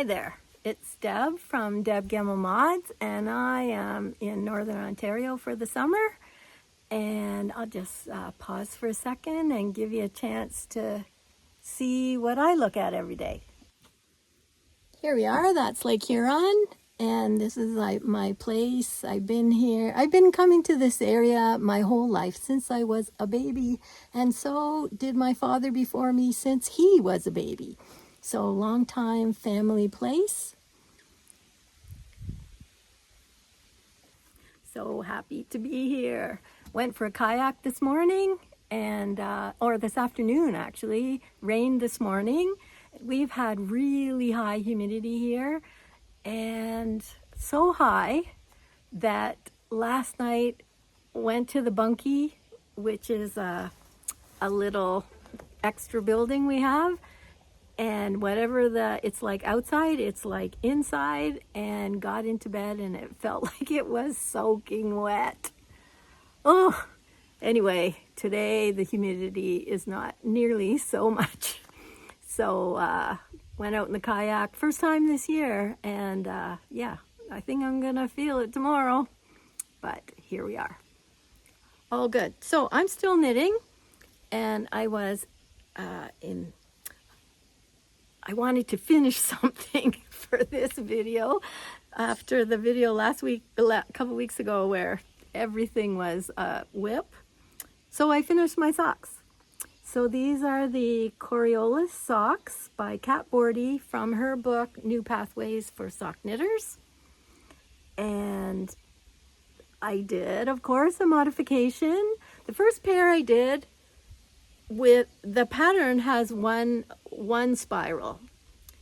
Hi there, it's Deb from Deb Gemmell Mods, and I am in Northern Ontario for the summer. And I'll just pause for a second and give you a chance to see what I look at every day. Here we are, that's Lake Huron, and this is like my place. I've been coming to this area my whole life since I was a baby, and so did my father before me since he was a baby. So long time family place. So happy to be here. Went for a kayak this morning, or this afternoon actually. Rained this morning. We've had really high humidity here, and so high that last night went to the bunkie, which is a little extra building we have, and it's like outside, it's like inside, and got into bed and it felt like it was soaking wet. Oh, anyway, today the humidity is not nearly so much. So went out in the kayak first time this year, and yeah, I think I'm gonna feel it tomorrow, but here we are. All good. So I'm still knitting, and I wanted to finish something for this video after the video a couple weeks ago where everything was whip. So I finished my socks. So these are the Coriolis socks by Bordhi from her book, New Pathways for Sock Knitters. And I did, of course, a modification. The first pair I did with the pattern has one spiral.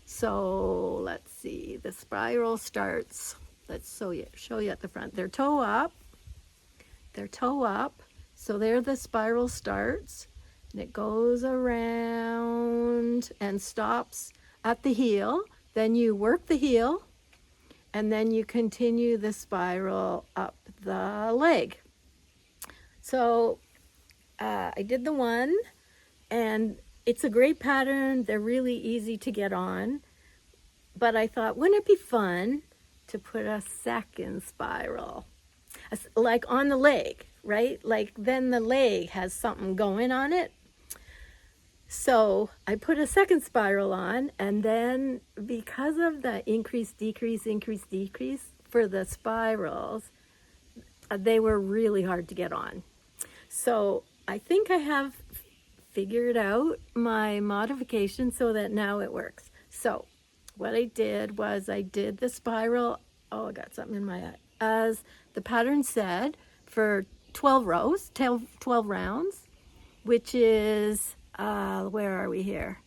So let's see, the spiral starts, let's show you at the front. They're toe up, so there the spiral starts, and it goes around and stops at the heel. Then you work the heel, and then you continue the spiral up the leg. So I did the one, and it's a great pattern. They're really easy to get on. But I thought, wouldn't it be fun to put a second spiral, like on the leg, right? Like then the leg has something going on it. So I put a second spiral on, and then because of the increase, decrease for the spirals, they were really hard to get on. So I think I have figured out my modification so that now it works. So what I did was I did the spiral, I got something in my eye, as the pattern said, for 12 rows, 12 rounds, which is, where are we here?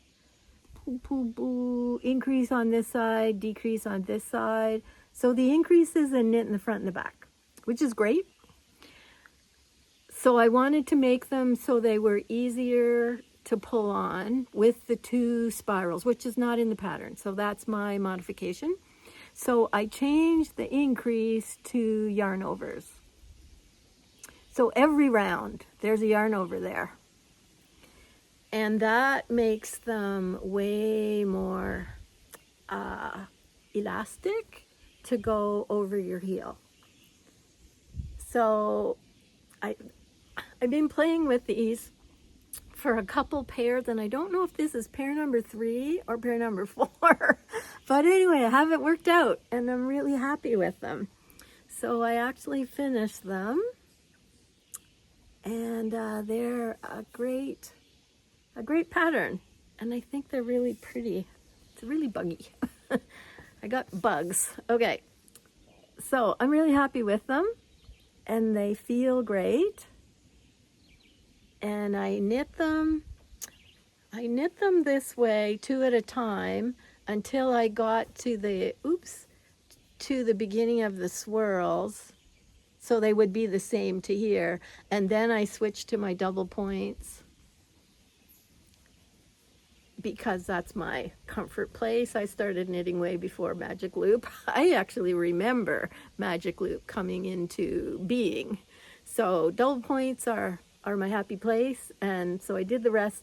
Increase on this side, decrease on this side. So the increase is a knit in the front and the back, which is great. So I wanted to make them so they were easier to pull on with the two spirals, which is not in the pattern. So that's my modification. So I changed the increase to yarn overs. So every round, there's a yarn over there. And that makes them way more elastic to go over your heel. So I've been playing with these for a couple pairs, and I don't know if this is pair number 3 or pair number 4. But anyway, I have it worked out, and I'm really happy with them. So I actually finished them, and they're a great pattern, and I think they're really pretty. It's really buggy. I got bugs. Okay, so I'm really happy with them, and they feel great. And I knit them this way, 2 at a time, until I got to the beginning of the swirls, so they would be the same to here. And then I switched to my double points, because that's my comfort place. I started knitting way before Magic Loop. I actually remember Magic Loop coming into being. So double points are my happy place, and so I did the rest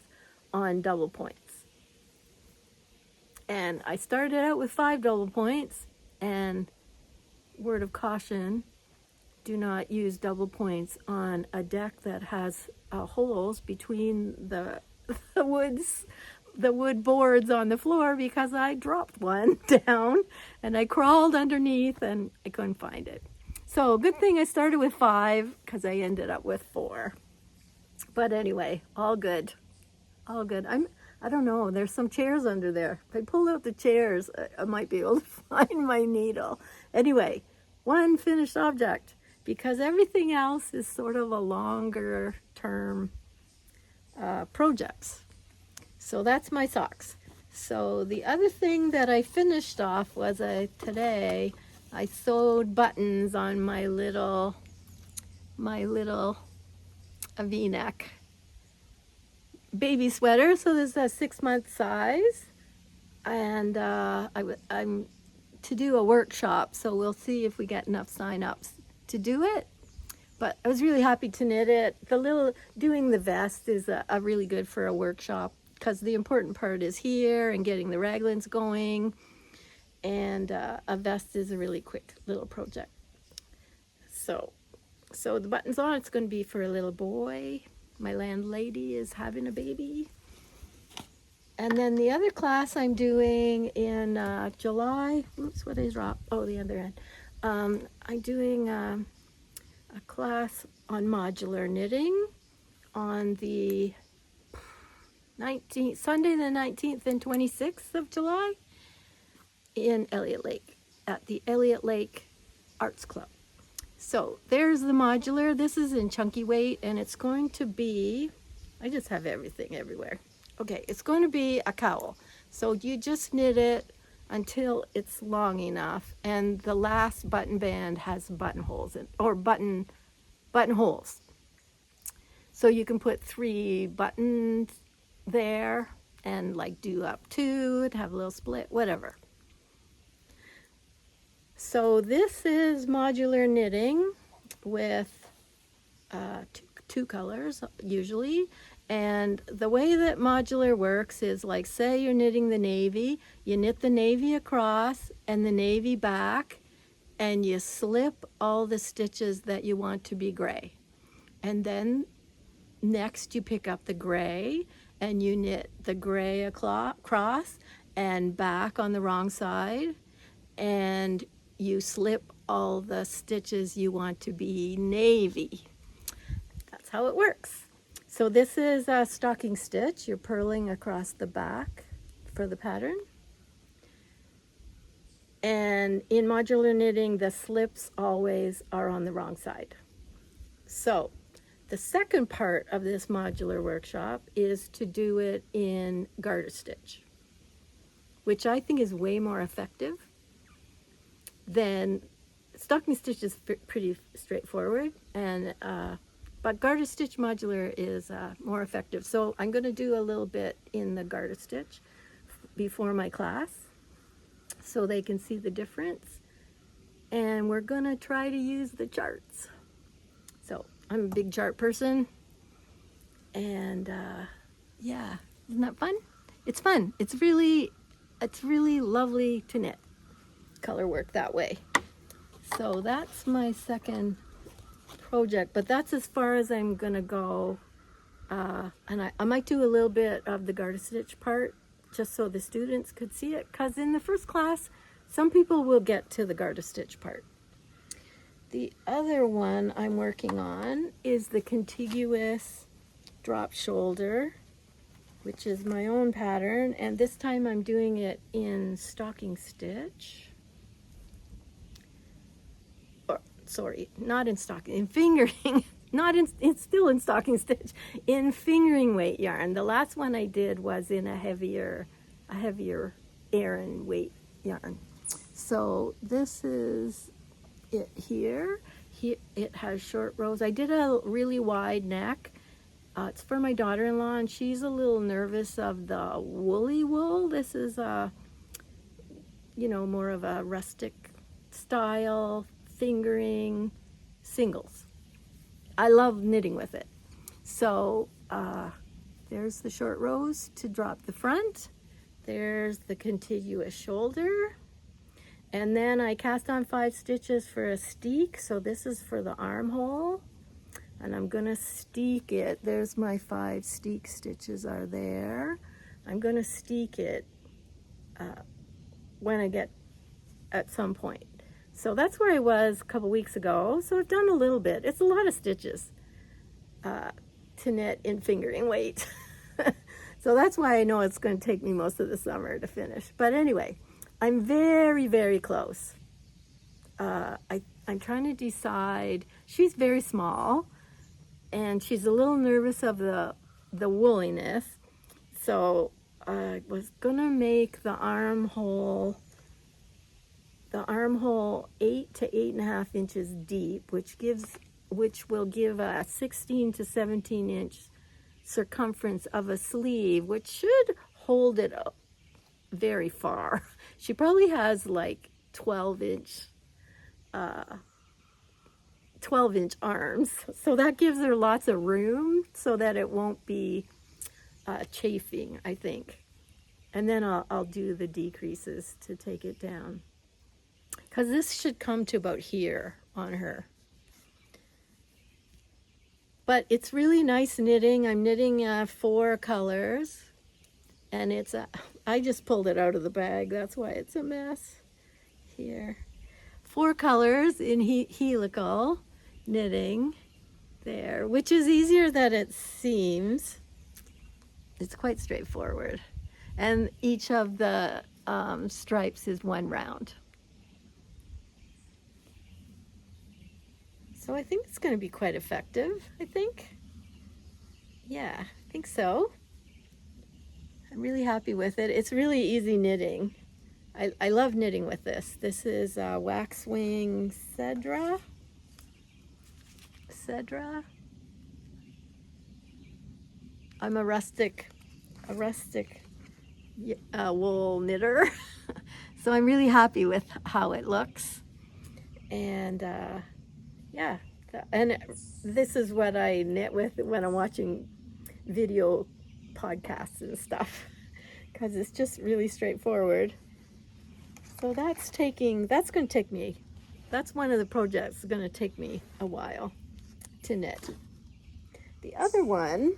on double points. And I started out with 5 double points, and word of caution, do not use double points on a deck that has holes between the wood boards on the floor, because I dropped one down and I crawled underneath and I couldn't find it. So good thing I started with 5, because I ended up with 4. But anyway, all good. All good. I don't know, there's some chairs under there. If I pull out the chairs, I might be able to find my needle. Anyway, one finished object, because everything else is sort of a longer term projects. So that's my socks. So the other thing that I finished off was today I sewed buttons on my little V-neck baby sweater. So this is a 6-month size, and I'm to do a workshop, so we'll see if we get enough sign-ups to do it. But I was really happy to knit it. Doing the vest is a really good for a workshop, because the important part is here and getting the raglans going, and a vest is a really quick little project. So the buttons on, it's going to be for a little boy. My landlady is having a baby. And then the other class I'm doing in July, oops, what is wrong? Oh, the other end. I'm doing a class on modular knitting on the Sunday the 19th and 26th of July in Elliott Lake, at the Elliott Lake Arts Club. So there's the modular. This is in chunky weight, and it's going to be, I just have everything everywhere. Okay, it's going to be a cowl. So you just knit it until it's long enough, and the last button band has buttonholes or button holes. So you can put 3 buttons there and like do up 2, have a little split, whatever. So this is modular knitting with two colors usually. And the way that modular works is, like, say you're knitting the navy, you knit the navy across and the navy back, and you slip all the stitches that you want to be gray. And then next you pick up the gray and you knit the gray across and back on the wrong side, and you slip all the stitches you want to be navy. That's how it works. So this is a stocking stitch. You're purling across the back for the pattern. And in modular knitting, the slips always are on the wrong side. So the second part of this modular workshop is to do it in garter stitch, which I think is way more effective than stocking stitch. Is pretty straightforward, and but garter stitch modular is more effective. So I'm going to do a little bit in the garter stitch before my class so they can see the difference. And we're going to try to use the charts. So I'm a big chart person. And yeah, isn't that fun? It's fun. It's really lovely to knit. Color work that way. So that's my second project, but that's as far as I'm gonna go. And I might do a little bit of the garter stitch part just so the students could see it, because in the first class some people will get to the garter stitch part. The other one I'm working on is the Contiguous drop shoulder, which is my own pattern, and this time I'm doing it in stocking stitch. Sorry, not in stocking, in fingering, it's still in stocking stitch, in fingering weight yarn. The last one I did was in a heavier Aran weight yarn. So this is it here. It has short rows. I did a really wide neck. It's for my daughter-in-law, and she's a little nervous of the woolly wool. This is more of a rustic style fingering singles. I love knitting with it. So there's the short rows to drop the front. There's the contiguous shoulder. And then I cast on 5 stitches for a steek. So this is for the armhole. And I'm gonna steek it. There's my 5 steek stitches are there. I'm gonna steek it when I get at some point. So that's where I was a couple weeks ago. So I've done a little bit. It's a lot of stitches to knit in fingering weight. So that's why I know it's going to take me most of the summer to finish. But anyway, I'm very, very close. I'm trying to decide. She's very small, and she's a little nervous of the wooliness. So I was going to make the armhole 8 to 8.5 inches deep, which will give a 16 to 17 inch circumference of a sleeve, which should hold it up very far. She probably has like 12 inch arms, so that gives her lots of room so that it won't be chafing, I think. And then I'll do the decreases to take it down, because this should come to about here on her. But it's really nice knitting. I'm knitting 4 colors, and I just pulled it out of the bag. That's why it's a mess here. 4 colors in helical knitting there, which is easier than it seems. It's quite straightforward. And each of the stripes is 1 round. So I think it's going to be quite effective, I think. Yeah, I think so. I'm really happy with it. It's really easy knitting. I love knitting with this. This is Waxwing Cedra. I'm a rustic wool knitter. So I'm really happy with how it looks. And yeah, and this is what I knit with when I'm watching video podcasts and stuff, because it's just really straightforward. So that's going to take me, that's one of the projects that's going to take me a while to knit. The other one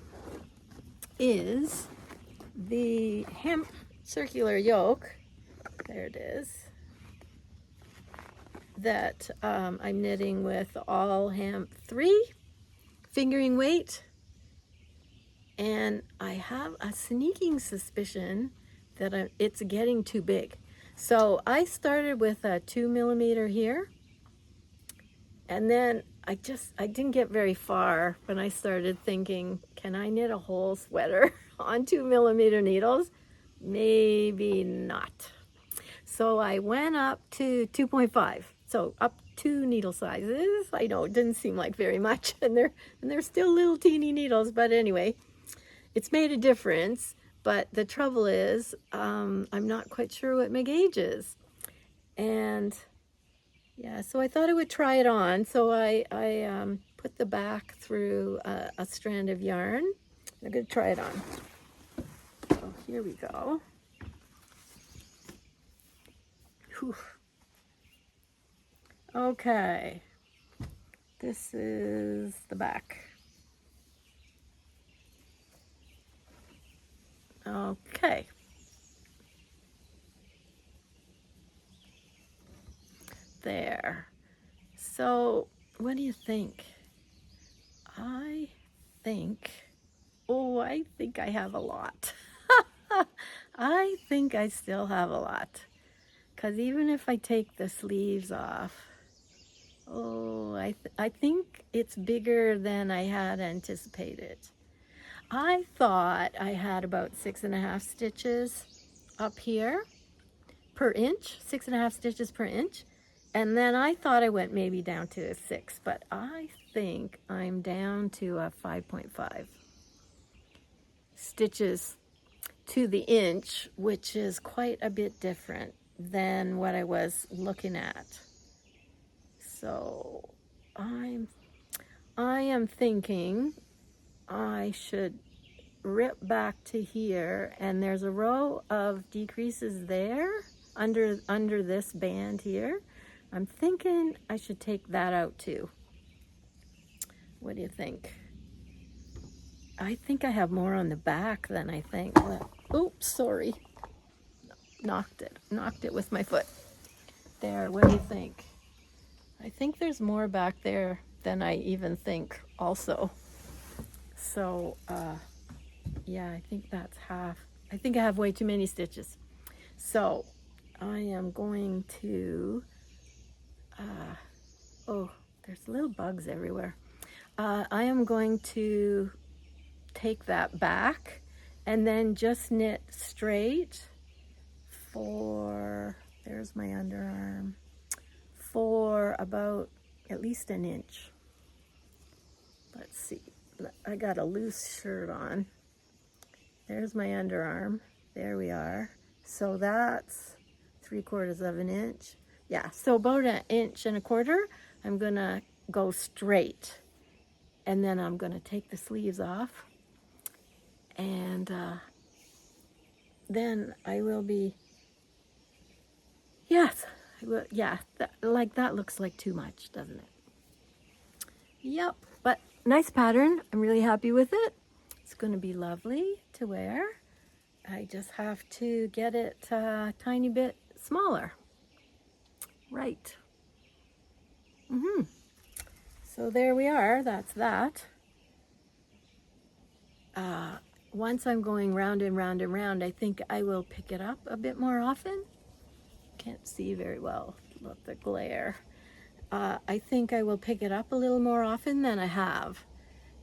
is the hemp circular yoke. There it is. That I'm knitting with all hemp 3 fingering weight, and I have a sneaking suspicion that it's getting too big. So I started with a 2mm here, and then I didn't get very far when I started thinking, can I knit a whole sweater on 2mm needles? Maybe not. So I went up to 2.5. So up 2 needle sizes. I know it didn't seem like very much, and they're still little teeny needles, but anyway, it's made a difference. But the trouble is, I'm not quite sure what my gauge is, and yeah, so I thought I would try it on. So I put the back through a strand of yarn. I'm going to try it on. So here we go. Whew. Okay, this is the back. Okay. There. So, what do you think? I think I have a lot. I think I still have a lot. Because even if I take the sleeves off, I think it's bigger than I had anticipated. I thought I had about 6.5 stitches up here per inch, 6.5 stitches per inch. And then I thought I went maybe down to a 6, but I think I'm down to a 5.5 stitches to the inch, which is quite a bit different than what I was looking at. So I am thinking I should rip back to here, and there's a row of decreases there under this band here. I'm thinking I should take that out too. What do you think? I think I have more on the back than I think. Oops, sorry. Knocked it with my foot. There, what do you think? I think there's more back there than I even think also. So, yeah, I think that's half. I think I have way too many stitches. So, I am going to, oh, there's little bugs everywhere. I am going to take that back and then just knit straight for, there's my underarm, for about at least an inch. Let's see, I got a loose shirt on. There's my underarm, there we are. So that's 3/4 of an inch. Yeah, so about 1.25 inches. I'm gonna go straight, and then I'm gonna take the sleeves off, and then I will be, yes, I will, yeah, that looks like too much, doesn't it? Yep, but nice pattern. I'm really happy with it. It's gonna be lovely to wear. I just have to get it a tiny bit smaller. Right. So there we are, that's that. Once I'm going round and round and round, I think I will pick it up a bit more often. Can't see very well, look, the glare. I think I will pick it up a little more often than I have,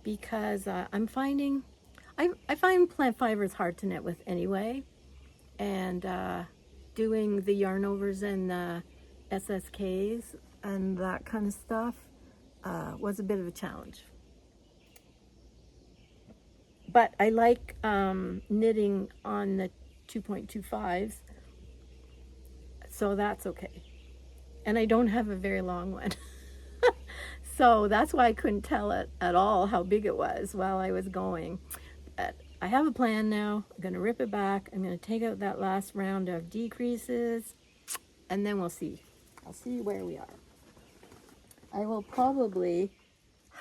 because I'm finding, I find plant fibers hard to knit with anyway, and doing the yarn overs and the SSKs and that kind of stuff was a bit of a challenge. But I like knitting on the 2.25s, so that's okay. And I don't have a very long one. So that's why I couldn't tell it at all how big it was while I was going. But I have a plan now. I'm going to rip it back. I'm going to take out that last round of decreases, and then we'll see. I'll see where we are. I will probably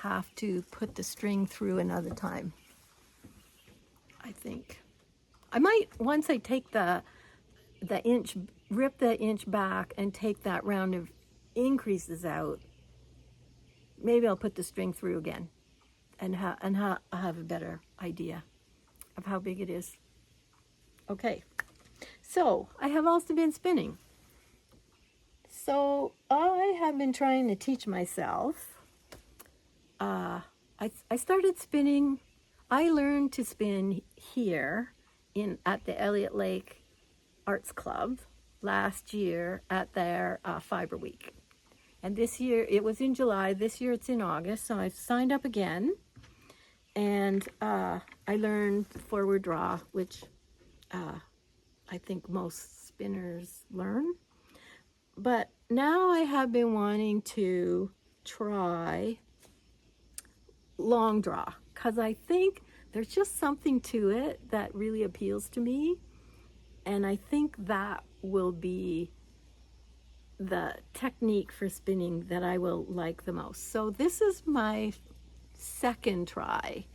have to put the string through another time, I think. I might, once I take the inch, rip the inch back and take that round of increases out, maybe I'll put the string through again and I'll have a better idea of how big it is. Okay, so I have also been spinning. So I have been trying to teach myself. I started spinning. I learned to spin here at the Elliott Lake Arts Club last year at their Fiber Week. And this year, it was in July, this year it's in August, so I've signed up again. And I learned forward draw, which I think most spinners learn. But now I have been wanting to try long draw, because I think there's just something to it that really appeals to me. And I think that will be the technique for spinning that I will like the most. So this is my second try.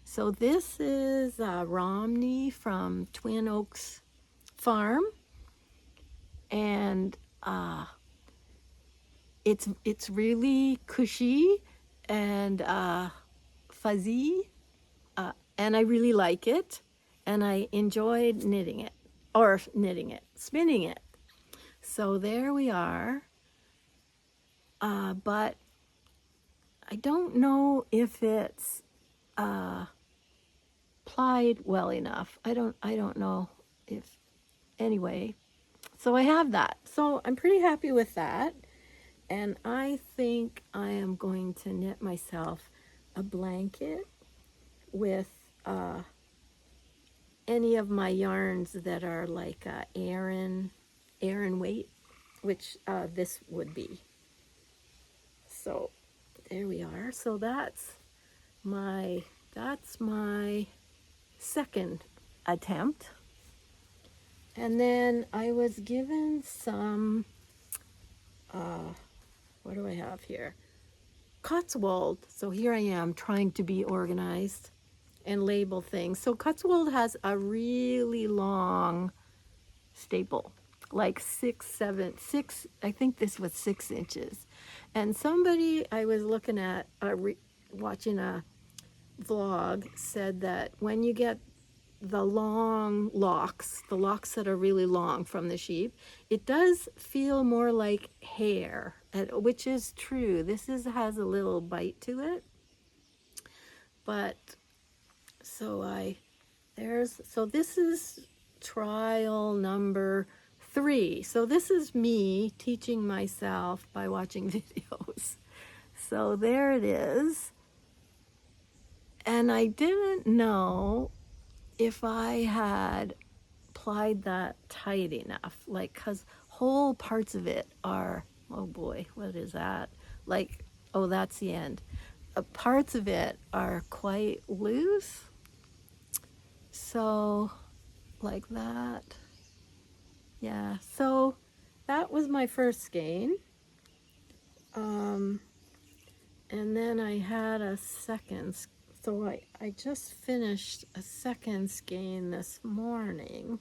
So this is Romney from Twin Oaks Farm, and it's really cushy and fuzzy, and I really like it, and I enjoyed spinning it. So there we are, but I don't know if it's plied well enough. I don't know if, anyway. So I have that. So I'm pretty happy with that. And I think I am going to knit myself a blanket with any of my yarns that are like Aran weight, which this would be. So there we are. So that's my second attempt. And then I was given some, what do I have here? Cotswold. So here I am trying to be organized and label things. So Cotswold has a really long staple, like 6, I think this was 6 inches. And somebody I was looking at, watching a vlog, said that when you get the long locks, the locks that are really long from the sheep, it does feel more like hair, which is true. This has a little bite to it. But so this is trial number 3. So this is me teaching myself by watching videos. So there it is. And I didn't know if I had plied that tight enough, like, because whole parts of it are, oh boy, what is that? Like, oh, that's the end. Parts of it are quite loose. So, like that. Yeah, so that was my first skein. And then I had a second. So I just finished a second skein this morning,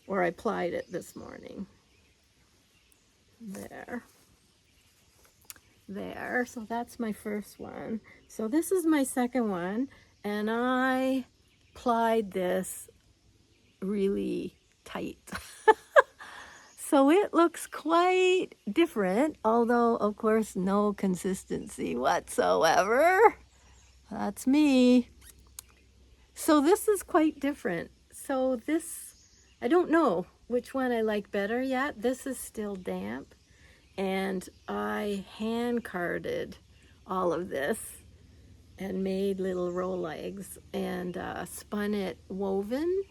or I plied it this morning. There, so that's my first one. So this is my second one, and I plied this really tight. So it looks quite different, although of course no consistency whatsoever. That's me. So this is quite different. So this, I don't know which one I like better yet. This is still damp, and I hand carded all of this and made little row legs and spun it woven.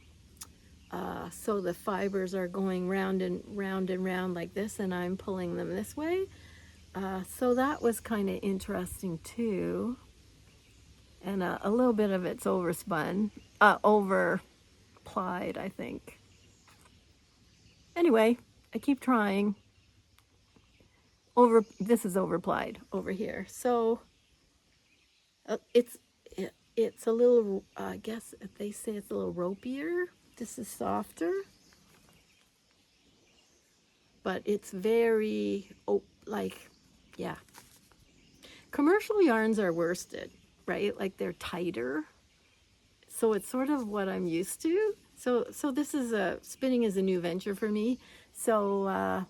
So the fibers are going round and round and round like this, and I'm pulling them this way. So that was kind of interesting too. And a little bit of it's overspun, over plied, I think. Anyway, I keep trying. This is overplied over here. So it's a little, I guess they say it's a little ropier. This is softer. But it's very, yeah. Commercial yarns are worsted, right? Like they're tighter. So it's sort of what I'm used to. So this is spinning is a new venture for me. So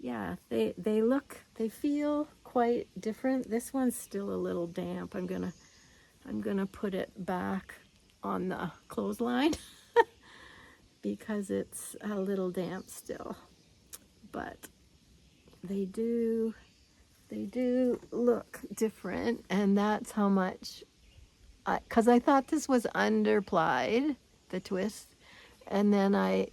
yeah, they feel quite different. This one's still a little damp. I'm gonna put it back on the clothesline because it's a little damp still. But they do look different, and that's how much, because I thought this was underplied, the twist, and then I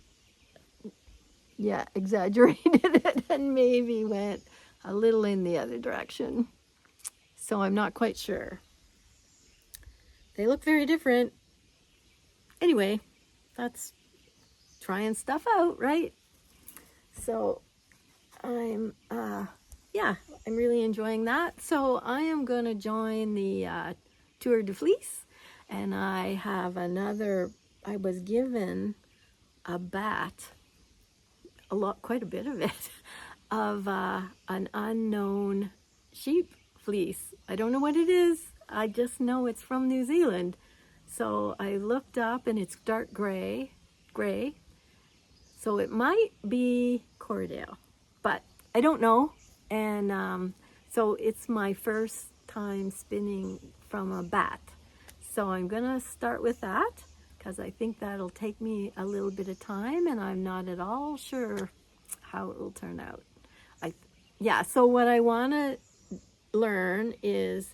exaggerated it and maybe went a little in the other direction. So I'm not quite sure. They look very different. Anyway, that's trying stuff out, right? So I'm really enjoying that. So I am going to join the Tour de Fleece, and I have I was given a bat, quite a bit of it, of an unknown sheep fleece. I don't know what it is. I just know it's from New Zealand. So I looked up, and it's dark gray. So it might be Coriolis, but I don't know. And so it's my first time spinning from a bat. So I'm gonna start with that, because I think that'll take me a little bit of time, and I'm not at all sure how it will turn out. So what I want to learn is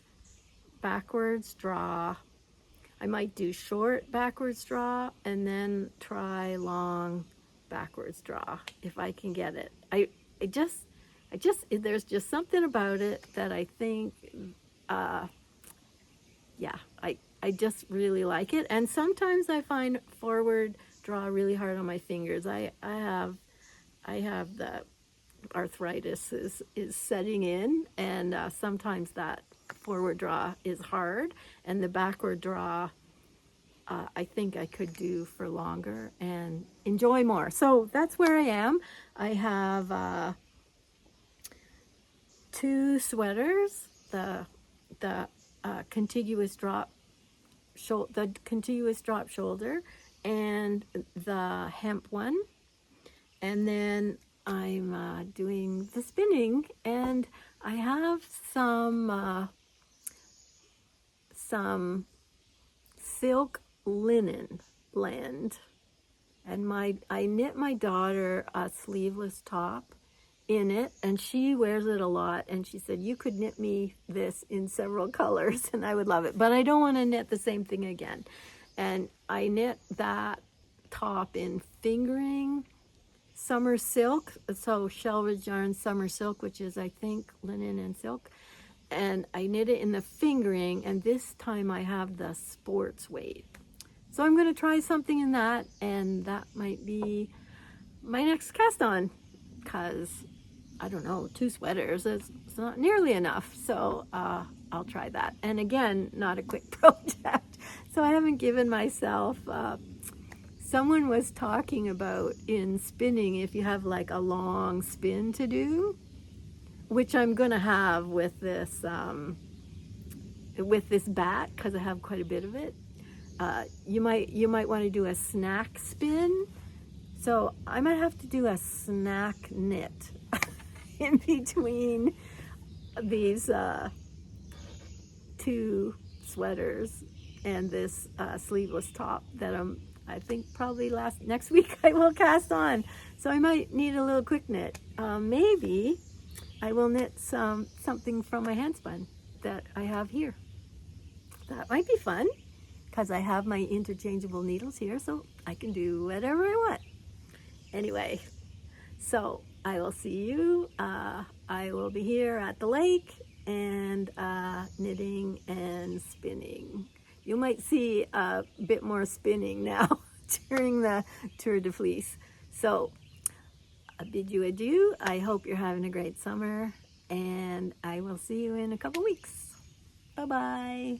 backwards draw. I might do short backwards draw and then try long backwards draw if I can get it. There's just something about it that I think, I just really like it. And sometimes I find forward draw really hard on my fingers. I have the arthritis is setting in, and sometimes that forward draw is hard, and the backward draw I think I could do for longer and enjoy more. So that's where I am. I have 2 sweaters, the contiguous drop shoulder and the hemp one, and then I'm doing the spinning, and I have some silk linen blend, and I knit my daughter a sleeveless top in it, and she wears it a lot, and she said, you could knit me this in several colors and I would love it, but I don't want to knit the same thing again. And I knit that top in fingering summer silk, so Shelridge yarn summer silk, which is I think linen and silk, and I knit it in the fingering, and this time I have the sports weight. So I'm going to try something in that, and that might be my next cast on, because I don't know, 2 sweaters is not nearly enough. So I'll try that. And again, not a quick project. So I haven't given myself, someone was talking about in spinning, if you have like a long spin to do, which I'm going to have with this bat, because I have quite a bit of it. You might want to do a snack spin. So I might have to do a snack knit in between these 2 sweaters and this sleeveless top that I think probably next week I will cast on. So I might need a little quick knit. Maybe I will knit something from my handspun that I have here. That might be fun, because I have my interchangeable needles here, so I can do whatever I want. Anyway, so I will see you. I will be here at the lake and knitting and spinning. You might see a bit more spinning now during the Tour de Fleece. So I bid you adieu. I hope you're having a great summer, and I will see you in a couple weeks. Bye-bye.